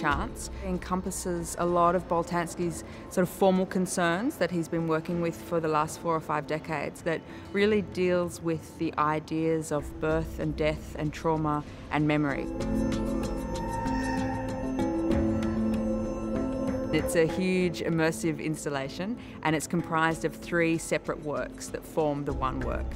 chance. It encompasses a lot of Boltanski's sort of formal concerns that he's been working with for the last 4 or 5 decades, that really deals with the ideas of birth and death and trauma and memory. It's a huge immersive installation, and it's comprised of 3 separate works that form the one work.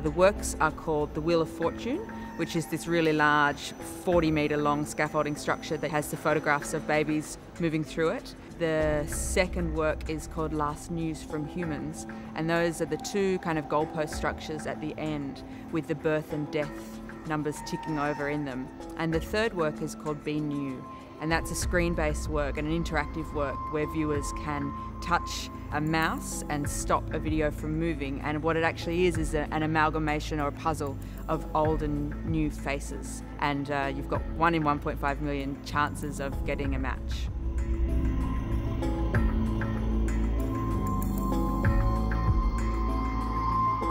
The works are called the Wheel of Fortune, which is this really large 40-metre long scaffolding structure that has the photographs of babies moving through it. The second work is called Last News from Humans, and those are the 2 kind of goalpost structures at the end with the birth and death numbers ticking over in them. And the third work is called Be New, and that's a screen-based work, an interactive work where viewers can touch a mouse and stop a video from moving. And what it actually is an amalgamation or a puzzle of old and new faces. And you've got 1 in 1.5 million chances of getting a match.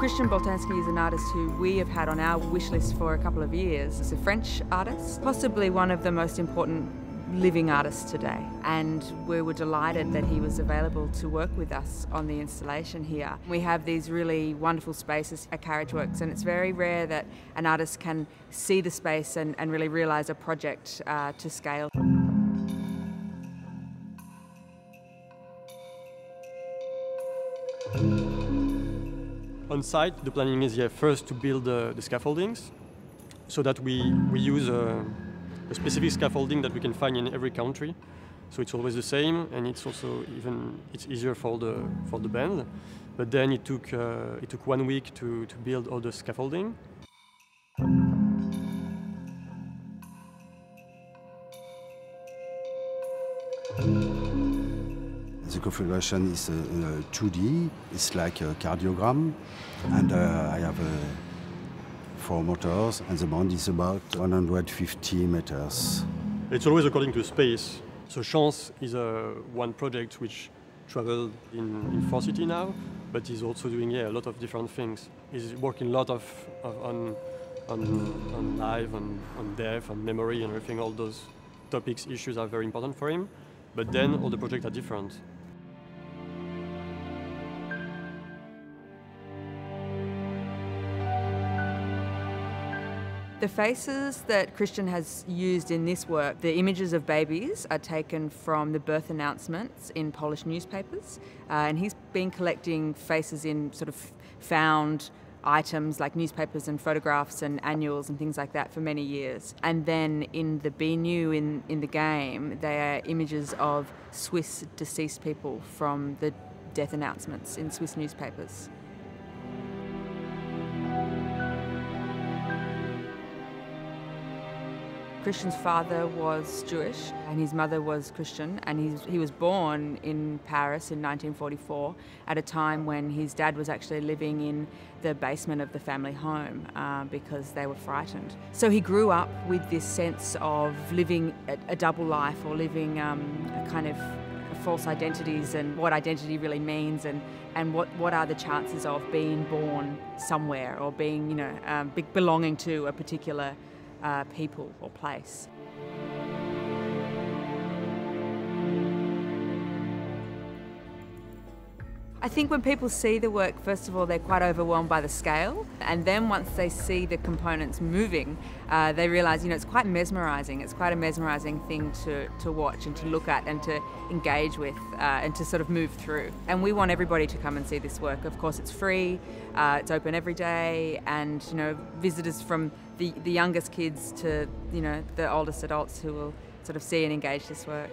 Christian Boltanski is an artist who we have had on our wish list for a couple of years. He's a French artist, possibly one of the most important living artists today, and we were delighted that he was available to work with us on the installation here. We have these really wonderful spaces at Carriageworks, and it's very rare that an artist can see the space and really realise a project to scale. On site, the planning is first to build the scaffoldings, so that we use a specific scaffolding that we can find in every country. So it's always the same, and it's also it's easier for the band. But then it took 1 week to build all the scaffolding. The configuration is 2D. It's like a cardiogram, and I have 4 motors, and the band is about 150 meters. It's always according to space. So Chance is one project which traveled in 4 cities now, but he's also doing a lot of different things. He's working a lot on life, on death, on memory, and everything. All those topics, issues are very important for him. But then all the projects are different. The faces that Christian has used in this work, the images of babies are taken from the birth announcements in Polish newspapers, and he's been collecting faces in sort of found items like newspapers and photographs and annuals and things like that for many years. And then in the Be New in the game, they are images of Swiss deceased people from the death announcements in Swiss newspapers. Christian's father was Jewish and his mother was Christian, and he was born in Paris in 1944 at a time when his dad was actually living in the basement of the family home because they were frightened. So he grew up with this sense of living a double life, or living a kind of false identities, and what identity really means, and what are the chances of being born somewhere, or being, belonging to a particular people or place. I think when people see the work, first of all, they're quite overwhelmed by the scale, and then once they see the components moving, they realise, it's quite mesmerising. It's quite a mesmerising thing to watch and to look at and to engage with and to sort of move through. And we want everybody to come and see this work. Of course, it's free, it's open every day, and visitors from the youngest kids to the oldest adults who will sort of see and engage this work.